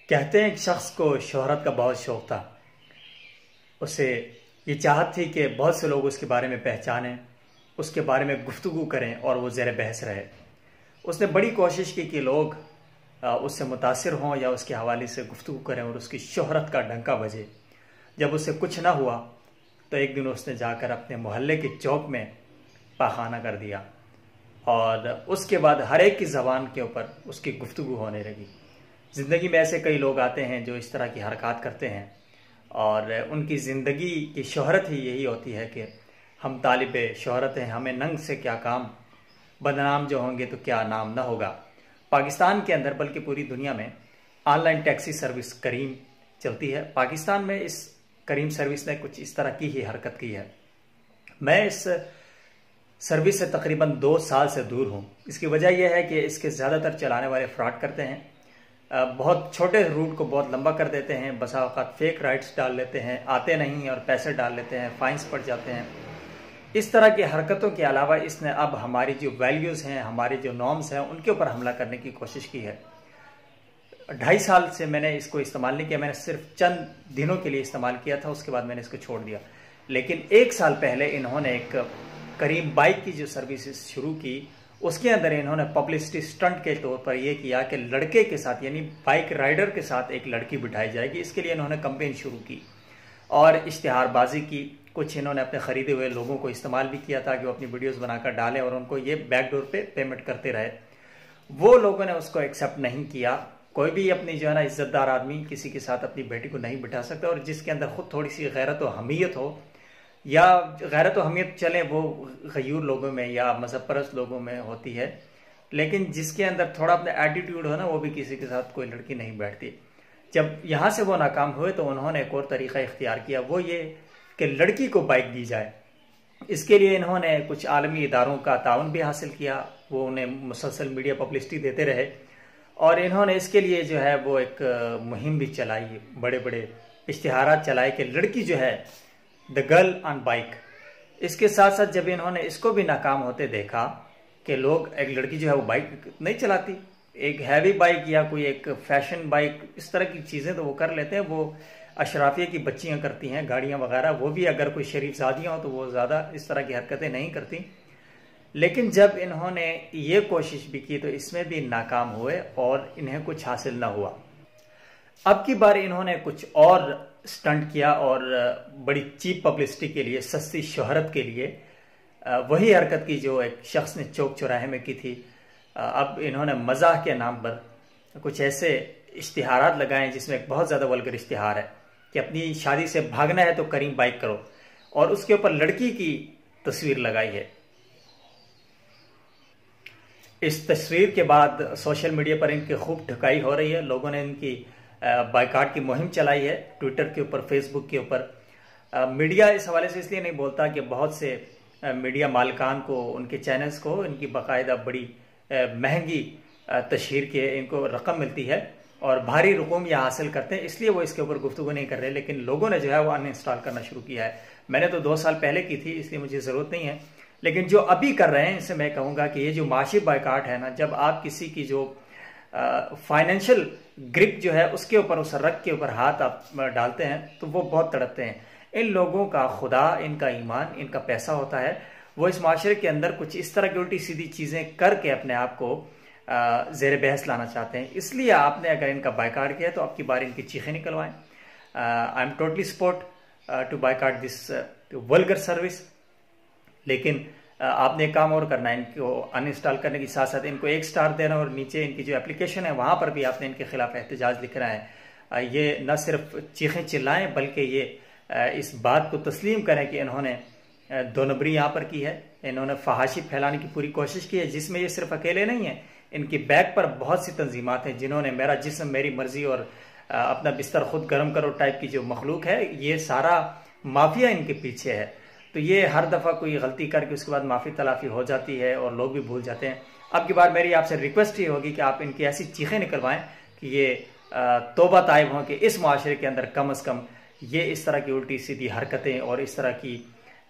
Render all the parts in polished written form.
कहते हैं एक शख्स को शोहरत का बहुत शौक था। उसे ये चाहत थी कि बहुत से लोग उसके बारे में पहचानें, उसके बारे में गुफ्तगू करें और वो ज़ेर बहस रहे। उसने बड़ी कोशिश की कि लोग उससे मुतासिर हों या उसके हवाले से गुफ्तगू करें और उसकी शोहरत का डंका बजे। जब उससे कुछ ना हुआ तो एक दिन उसने जाकर अपने मोहल्ले के चौक में पाखाना कर दिया और उसके बाद हर एक की ज़बान के ऊपर उसकी गुफ्तगू होने लगी। ज़िंदगी में ऐसे कई लोग आते हैं जो इस तरह की हरकत करते हैं और उनकी ज़िंदगी की शोहरत ही यही होती है कि हम तालिबे शोहरत हैं, हमें नंग से क्या काम, बदनाम जो होंगे तो क्या नाम ना होगा। पाकिस्तान के अंदर बल्कि पूरी दुनिया में ऑनलाइन टैक्सी सर्विस करीम चलती है। पाकिस्तान में इस करीम सर्विस ने कुछ इस तरह की ही हरकत की है। मैं इस सर्विस से तकरीबन 2 साल से दूर हूँ। इसकी वजह यह है कि इसके ज़्यादातर चलाने वाले फ्रॉड करते हैं, बहुत छोटे रूट को बहुत लंबा कर देते हैं, बसा औक़ात फेक राइड्स डाल लेते हैं, आते नहीं और पैसे डाल लेते हैं, फाइन्स पड़ जाते हैं। इस तरह की हरकतों के अलावा इसने अब हमारी जो वैल्यूज़ हैं, हमारी जो नॉर्म्स हैं, उनके ऊपर हमला करने की कोशिश की है। 2.5 साल से मैंने इसको इस्तेमाल नहीं किया, मैंने सिर्फ चंद दिनों के लिए इस्तेमाल किया था, उसके बाद मैंने इसको छोड़ दिया। लेकिन 1 साल पहले इन्होंने एक करीम बाइक की जो सर्विसेज शुरू की, उसके अंदर इन्होंने पब्लिसिटी स्टंट के तौर पर यह किया कि लड़के के साथ यानी बाइक राइडर के साथ एक लड़की बिठाई जाएगी। इसके लिए इन्होंने कैंपेन शुरू की और इश्तिहारबाजी की। कुछ इन्होंने अपने ख़रीदे हुए लोगों को इस्तेमाल भी किया था कि वो अपनी वीडियोस बनाकर डालें और उनको ये बैकडोर पे पेमेंट करते रहे। वो लोगों ने उसको एक्सेप्ट नहीं किया। कोई भी अपनी जो है ना इज्जतदार आदमी किसी के साथ अपनी बेटी को नहीं बिठा सकता, और जिसके अंदर खुद थोड़ी सी गैरत व हमीयत हो, या गैरत व हमीयत चले वो गयूर लोगों में या मज़हब परस्त लोगों में होती है, लेकिन जिसके अंदर थोड़ा अपना एटीट्यूड हो ना, वो भी किसी के साथ कोई लड़की नहीं बैठती। जब यहाँ से वो नाकाम हुए तो उन्होंने एक और तरीका इख्तियार किया, वो ये कि लड़की को बाइक दी जाए। इसके लिए इन्होंने कुछ आलमी इदारों का ताउन भी हासिल किया, वो उन्हें मुसलसल मीडिया पब्लिसिटी देते रहे और इन्होंने इसके लिए जो है वो एक मुहिम भी चलाई, बड़े बड़े इश्तिहारात चलाए कि लड़की जो है द गर्ल ऑन बाइक। इसके साथ साथ जब इन्होंने इसको भी नाकाम होते देखा कि लोग, एक लड़की जो है वो बाइक नहीं चलाती, एक हैवी बाइक या कोई एक फैशन बाइक, इस तरह की चीज़ें तो वो कर लेते हैं, वो अशराफिया की बच्चियां करती हैं, गाड़ियां वगैरह, वो भी अगर कोई शरीफ ज़ादियाँ हो तो वो ज़्यादा इस तरह की हरकतें नहीं करती। लेकिन जब इन्होंने ये कोशिश भी की तो इसमें भी नाकाम हुए और इन्हें कुछ हासिल ना हुआ। अब की बार इन्होंने कुछ और स्टंट किया और बड़ी चीप पब्लिसिटी के लिए, सस्ती शोहरत के लिए वही हरकत की जो एक शख्स ने चौक चौराहे में की थी। अब इन्होंने मजाक के नाम पर कुछ ऐसे इश्तिहारात लगाए जिसमें एक बहुत ज़्यादा वल्गर इश्तिहार है कि अपनी शादी से भागना है तो करीम बाइक करो, और उसके ऊपर लड़की की तस्वीर लगाई है। इस तस्वीर के बाद सोशल मीडिया पर इनकी खूब ठुकाई हो रही है। लोगों ने इनकी बाइकाट की मुहिम चलाई है, ट्विटर के ऊपर, फेसबुक के ऊपर। मीडिया इस हवाले से इसलिए नहीं बोलता कि बहुत से मीडिया मालिकान को, उनके चैनल्स को इनकी बाकायदा बड़ी महंगी तशहीर के इनको रकम मिलती है और भारी रकूम यह हासिल करते हैं, इसलिए वो इसके ऊपर गुफ्तगू नहीं कर रहे। लेकिन लोगों ने जो है वो अनइंस्टॉल करना शुरू किया है। मैंने तो 2 साल पहले की थी, इसलिए मुझे ज़रूरत नहीं है। लेकिन जो अभी कर रहे हैं, इससे मैं कहूँगा कि ये जो माशी बाइकाट है ना, जब आप किसी की जो फाइनेंशियल ग्रिप जो है उसके ऊपर, उस रग के ऊपर हाथ आप डालते हैं तो वो बहुत तड़पते हैं। इन लोगों का खुदा, इनका ईमान, इनका पैसा होता है, वो इस माशरे के अंदर कुछ इस तरह की उल्टी सीधी चीज़ें करके अपने आप को ज़ेर बहस लाना चाहते हैं। इसलिए आपने अगर इनका बाइकाट किया तो आपकी बार इनकी चीखें निकलवाएं। I am totally support to boycott this vulgar service. लेकिन आपने एक काम और करना है, इनको अनइंस्टॉल करने के साथ साथ इनको 1 स्टार देना और नीचे इनकी जो एप्लीकेशन है वहाँ पर भी आपने इनके खिलाफ एहतजाज लिखना है। ये न सिर्फ चीखें चिल्लाएं बल्कि ये इस बात को तस्लीम करें कि इन्होंने 2 नंबरी यहाँ पर की है, इन्होंने फहाशी फैलाने की पूरी कोशिश की है, जिसमें ये सिर्फ अकेले नहीं है। इनकी बैक पर बहुत सी तंजीमात हैं जिन्होंने मेरा जिस्म मेरी मर्जी और अपना बिस्तर खुद गर्म करो टाइप की जो मखलूक है, ये सारा माफिया इनके पीछे है। तो ये हर दफ़ा कोई गलती करके उसके बाद माफ़ी तलाफ़ी हो जाती है और लोग भी भूल जाते हैं। अब की बार मेरी आपसे रिक्वेस्ट ये होगी कि आप इनकी ऐसी चीखें निकलवाएं कि ये तौबा ताइब हों कि इस माशरे के अंदर कम अज़ कम ये इस तरह की उल्टी सीधी हरकतें और इस तरह की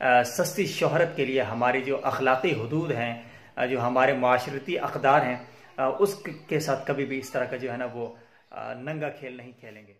सस्ती शोहरत के लिए हमारी जो अखलाक़ी हदूद हैं, जो हमारे माशरती अक़दार हैं, उसके साथ कभी भी इस तरह का जो है ना वो नंगा खेल नहीं खेलेंगे।